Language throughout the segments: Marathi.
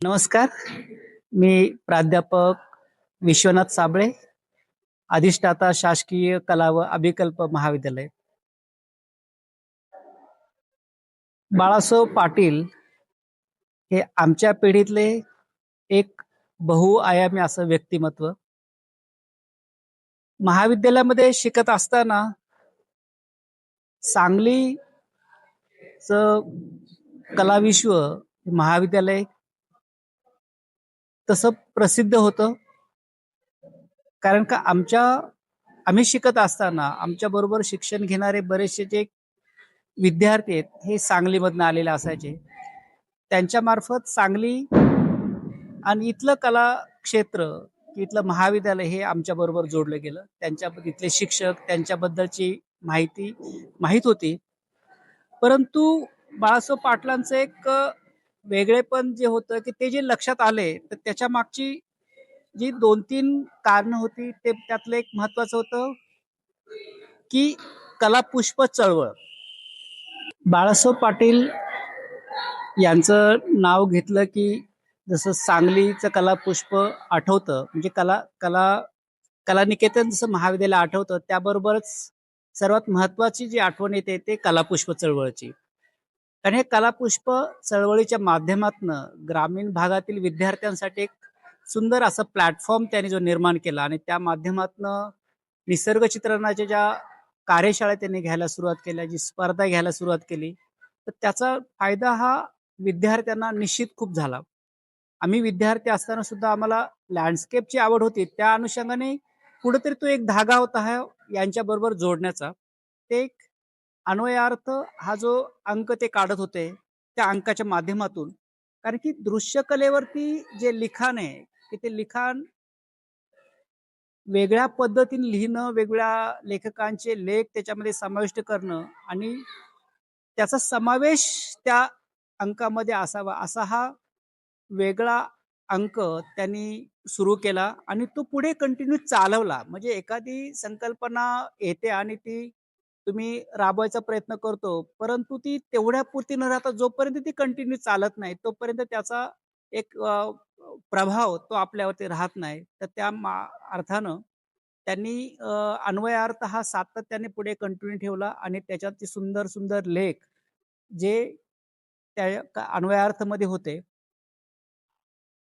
नमस्कार. मी प्राध्यापक विश्वनाथ साबळे, अधिष्ठाता शासकीय कला व अभिकल्प महाविद्यालय. बाळासाहेब पाटील हे आमच्या पिढीतले एक बहुआयामी असं व्यक्तिमत्व. महाविद्यालयामध्ये शिकत असताना सांगलीचं कला विश्व महाविद्यालय तसं प्रसिद्ध होतं. कारण का आम्ही शिकत असताना आमच्या बरोबर शिक्षण घेणारे बरेचसे जे विद्यार्थी आहेत हे सांगलीमधनं आलेले असायचे. त्यांच्या मार्फत सांगली आणि इथलं कला क्षेत्र, इथलं महाविद्यालय हे आमच्या बरोबर जोडलं गेलं. त्यांच्या इथले शिक्षक, त्यांच्याबद्दलची माहिती माहीत होती. परंतु बाळासाहेब पाटलांचं एक वेगळेपण जे होतं की ते जे लक्षात आले, तर त्याच्या मागची जी 2-3 कारणं होती. ते त्यातलं एक महत्वाचं होतं की कलापुष्प चळवळ. बाळासाहेब पाटील यांचं नाव घेतलं की जसं सांगलीचं कलापुष्प आठवतं, म्हणजे कला कला कलानिकेतन जसं महाविद्यालय आठवतं, त्याबरोबरच सर्वात महत्वाची जी आठवण येते ते कलापुष्प चळवळची. कारण हे कलापुष्प चळवळीच्या माध्यमातनं ग्रामीण भागातील विद्यार्थ्यांसाठी एक सुंदर असा प्लॅटफॉर्म त्यांनी जो निर्माण केला आणि त्या माध्यमातनं निसर्ग चित्रणाच्या ज्या कार्यशाळा त्यांनी घ्यायला सुरुवात केल्या, जी स्पर्धा घ्यायला सुरुवात केली, तर त्याचा फायदा हा विद्यार्थ्यांना निश्चित खूप झाला. आम्ही विद्यार्थी असताना सुद्धा आम्हाला लँडस्केपची आवड होती. त्या अनुषंगाने कुठेतरी तो एक धागा होता हा यांच्याबरोबर जोडण्याचा. ते एक अन्वयार्थ हा जो अंक ते काढत होते, त्या अंकाच्या माध्यमातून. कारण की दृश्य कलेवरती जे लिखाण आहे, की ते लिखाण वेगळ्या पद्धतीने लिहिणं, वेगळ्या लेखकांचे लेख त्याच्यामध्ये समाविष्ट करणं आणि त्याचा समावेश त्या अंकामध्ये असावा, असा हा वेगळा अंक त्यांनी सुरू केला आणि तो पुढे कंटिन्यू चालवला. म्हणजे एखादी संकल्पना येते आणि ती तुम्ही राबवायचा प्रयत्न करतो, परंतु ती तेवढ्यापुरती न राहता जोपर्यंत ती कंटिन्यू चालत नाही, तोपर्यंत त्याचा एक प्रभाव तो आपल्यावरती राहत नाही. तर त्या अर्थानं त्यांनी अन्वयार्थ हा सातत्याने पुढे कंटिन्यू ठेवला आणि त्याच्यात ते सुंदर, सुंदर लेख जे त्या अन्वयार्थमध्ये होते.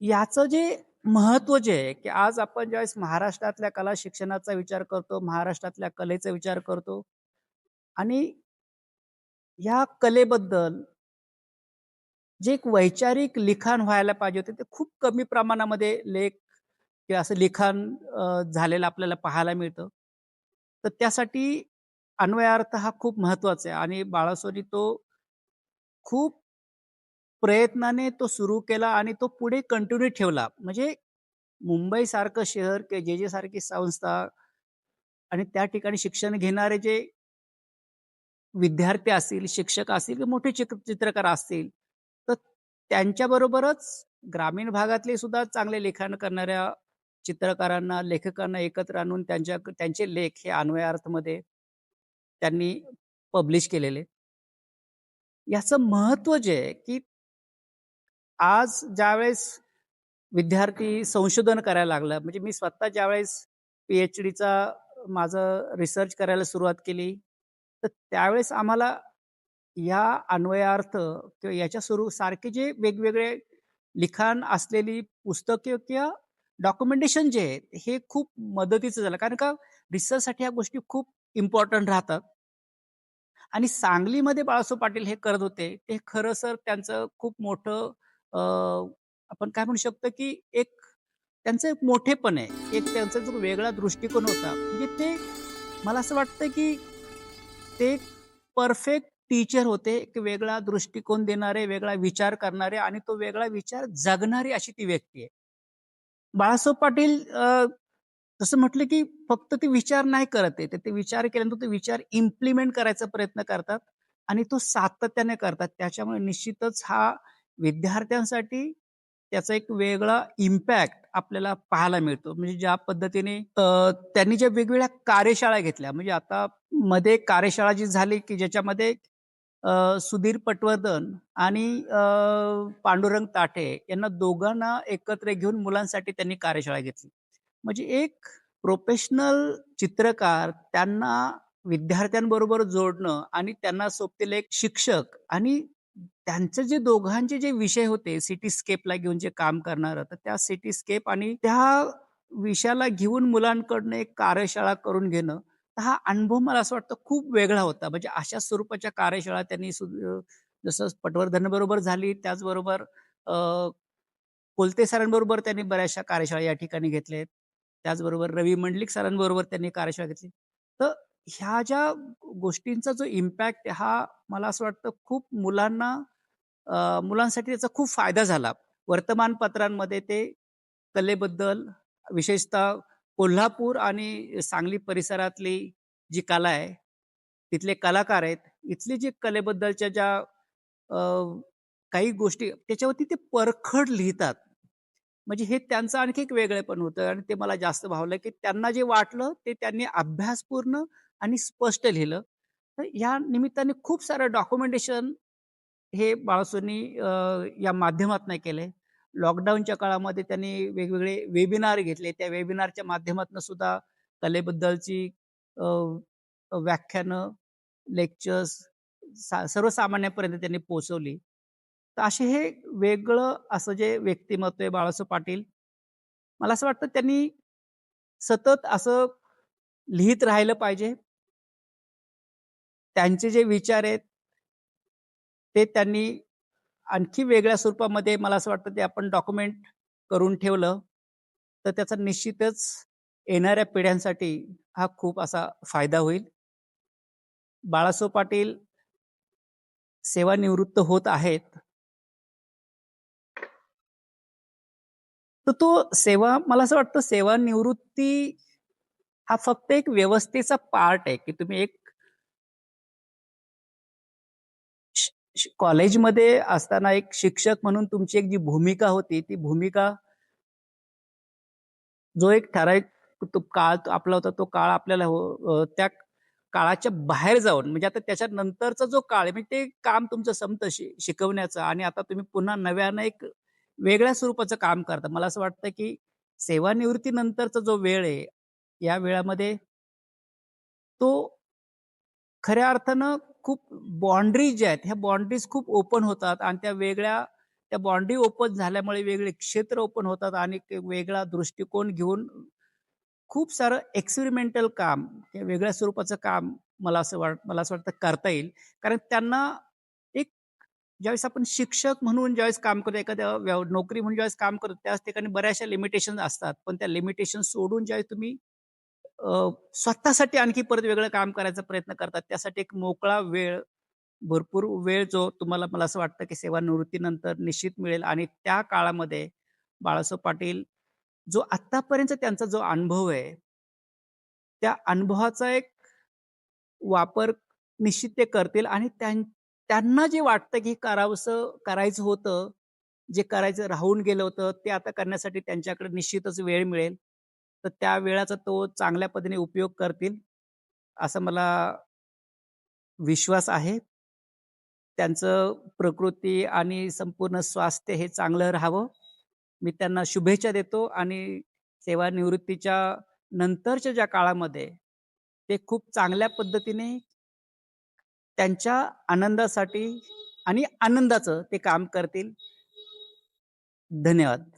याचं जे महत्व जे आहे, की आज आपण ज्यावेळेस महाराष्ट्रातल्या कला शिक्षणाचा विचार करतो, महाराष्ट्रातल्या कलेचा विचार करतो आणि ह्या कलेबद्दल जे एक वैचारिक लिखाण व्हायला पाहिजे होते, ते खूप कमी प्रमाणामध्ये लेख किंवा असं लिखाण झालेलं आपल्याला पाहायला मिळतं. तर त्यासाठी अन्वयार्थ हा खूप महत्वाचा आहे आणि बाळासाहेबांनी तो खूप प्रयत्नाने तो सुरू केला आणि तो पुढे कंटिन्यू ठेवला. म्हणजे मुंबईसारखं शहर किंवा जे सारखी संस्था आणि त्या ठिकाणी शिक्षण घेणारे जे विद्यार्थी असतील, शिक्षक असतील किंवा मोठे चित्रकार असतील, तर त्यांच्याबरोबरच ग्रामीण भागातले सुद्धा चांगले लिखाण करणाऱ्या चित्रकारांना, लेखकांना एकत्र आणून त्यांचे लेख हे अन्वयार्थमध्ये त्यांनी पब्लिश केलेले. याचं महत्त्व जे आहे, की आज ज्यावेळेस विद्यार्थी संशोधन करायला लागला, म्हणजे मी स्वतः ज्यावेळेस पी-एच-डीचा माझं रिसर्च करायला सुरुवात केली, तर त्यावेळेस आम्हाला या अन्वयार्थ किंवा याच्या सारखे जे वेगवेगळे लिखाण असलेली पुस्तके किंवा डॉक्युमेंटेशन जे आहे, हे खूप मदतीचं झालं. कारण का रिसर्चसाठी ह्या गोष्टी खूप इम्पोर्टंट राहतात. आणि सांगलीमध्ये बाळासाहेब पाटील हे करत होते. ते खरं सर त्यांचं खूप मोठं अ, आपण काय म्हणू शकतो, की एक त्यांचं एक मोठेपण आहे. एक त्यांचा जो वेगळा दृष्टिकोन होता. म्हणजे ते मला असं वाटतं, की ते परफेक्ट टीचर होते. एक वेगळा दृष्टिकोन देणारे, वेगळा विचार करणारे आणि तो वेगळा विचार जगणारी अशी ती व्यक्ती आहे. बाळासाहेब पाटील जसं म्हटलं, की फक्त ते विचार नाही करत आहे. तर ते विचार केल्यानंतर ते विचार इम्प्लिमेंट करायचा प्रयत्न करतात आणि तो सातत्याने करतात. त्याच्यामुळे निश्चितच हा विद्यार्थ्यांसाठी त्याचा एक वेगळा इम्पॅक्ट आपल्याला पाहायला मिळतो. म्हणजे ज्या पद्धतीने त्यांनी ज्या वेगवेगळ्या कार्यशाळा घेतल्या, म्हणजे आता मध्ये एक कार्यशाळा जी झाली, की ज्याच्यामध्ये सुधीर पटवर्धन आणि पांडुरंग ताठे यांना दोघांना एकत्र घेऊन मुलांसाठी त्यांनी कार्यशाळा घेतली. म्हणजे एक प्रोफेशनल चित्रकार त्यांना विद्यार्थ्यांबरोबर जोडणं आणि त्यांना सोबतीला एक शिक्षक आणि त्यांचे जे दोघांचे जे विषय होते सिटीस्केपला घेऊन जे काम करणारं, तर त्या सिटीस्केप आणि त्या विषयाला घेऊन मुलांकडनं एक कार्यशाळा करून घेणं, तर हा अनुभव मला असं वाटतं खूप वेगळा होता. म्हणजे अशा स्वरूपाच्या कार्यशाळा त्यांनी जसं पटवर्धनबरोबर झाली, त्याचबरोबर अ, कोलते सरांबरोबर त्यांनी बऱ्याचशा कार्यशाळा या ठिकाणी घेतल्यात. त्याचबरोबर रवी मंडलिक सरांबरोबर त्यांनी कार्यशाळा घेतली. तर ह्या ज्या गोष्टींचा जो इम्पॅक्ट आहे, हा मला असं वाटतं खूप मुलांसाठी त्याचा खूप फायदा झाला. वर्तमानपत्रांमध्ये ते कलेबद्दल विशेषतः कोल्हापूर आणि सांगली परिसरातली जी कला आहे, तिथले कलाकार आहेत, इथली जी कलेबद्दलच्या ज्या अ, काही गोष्टी त्याच्यावरती ते परखड लिहितात. म्हणजे हे त्यांचं आणखी एक वेगळेपण होतं आणि ते मला जास्त भावलं, की त्यांना जे वाटलं ते त्यांनी अभ्यासपूर्ण आणि स्पष्ट लिहिलं. तर या निमित्ताने खूप सारं डॉक्युमेंटेशन हे बाळासाहेबांनी या माध्यमातनं केलंय. लॉकडाऊनच्या काळामध्ये त्यांनी वेगवेगळे वेबिनार घेतले. त्या वेबिनारच्या माध्यमातून सुद्धा कलेबद्दलची अ, व्याख्यानं, लेक्चर्स सर्वसामान्यांपर्यंत त्यांनी पोहोचवली. तर असे हे वेगळं असं जे व्यक्तिमत्व आहे बाळासाहेब पाटील, मला असं वाटतं त्यांनी सतत असं लिहित राहिलं पाहिजे. त्यांचे जे विचार आहेत, ते त्यांनी आणखी वेगळ्या स्वरूपामध्ये मला असं वाटतं ते आपण डॉक्युमेंट करून ठेवलं, तर त्याचा निश्चितच येणाऱ्या पिढ्यांसाठी हा खूप असा फायदा होईल. बाळासाहेब पाटील सेवानिवृत्त होत आहेत. तर तो मला असं वाटतं सेवानिवृत्ती हा फक्त एक व्यवस्थेचा पार्ट आहे, की तुम्ही एक श श कॉलेजमध्ये असताना एक शिक्षक म्हणून तुमची एक जी भूमिका होती, ती भूमिका जो एक ठराविक तो काळ आपला होता, तो काळ आपल्याला त्या काळाच्या बाहेर जाऊन म्हणजे आता त्याच्यानंतरचा जो काळ आहे, म्हणजे ते काम तुमचं संपतं शिकवण्याचं आणि आता तुम्ही पुन्हा नव्यानं एक वेगळ्या स्वरूपाचं काम करता. मला असं वाटतं, की सेवानिवृत्तीनंतरचा जो वेळ आहे, या वेळामध्ये तो खऱ्या अर्थानं खूप बाउंडरीज ज्या आहेत, ह्या बाउंडरीज खूप ओपन होतात आणि त्या बाउंडरी ओपन झाल्यामुळे वेगळे क्षेत्र ओपन होतात आणि एक वेगळा दृष्टिकोन घेऊन खूप सारं एक्सपेरिमेंटल काम, हे वेगळ्या स्वरूपाचं काम मला असं वाटतं करता येईल. कारण त्यांना एक ज्यावेळेस आपण शिक्षक म्हणून ज्यावेळेस काम करतो, एखाद्या नोकरी म्हणून ज्यावेळेस काम करतो, त्याच ठिकाणी बऱ्याचशा लिमिटेशन्स असतात. पण त्या लिमिटेशन सोडून ज्यावेळेस तुम्ही स्वतःसाठी आणखी परत वेगळं काम करायचा प्रयत्न करतात. त्यासाठी एक मोकळा वेळ, भरपूर वेळ जो तुम्हाला मला असं वाटतं, की सेवानिवृत्तीनंतर निश्चित मिळेल आणि त्या काळामध्ये बाळासाहेब पाटील जो आत्तापर्यंत त्यांचा जो अनुभव आहे, त्या अनुभवाचा एक वापर निश्चित ते करतील आणि त्यांना जे वाटतं, की करायचं होतं, जे करायचं राहून गेलं होतं, ते आता करण्यासाठी त्यांच्याकडे निश्चितच वेळ मिळेल. तर त्या वेळाचा तो चांगल्या पद्धतीने उपयोग करतील, असा मला विश्वास आहे. त्यांचं प्रकृती आणि संपूर्ण स्वास्थ्य हे चांगलं राहावं. मी त्यांना शुभेच्छा देतो आणि सेवानिवृत्तीच्या नंतरच्या ज्या काळामध्ये ते खूप चांगल्या पद्धतीने त्यांच्या आनंदासाठी आणि आनंदाचं ते काम करतील. धन्यवाद.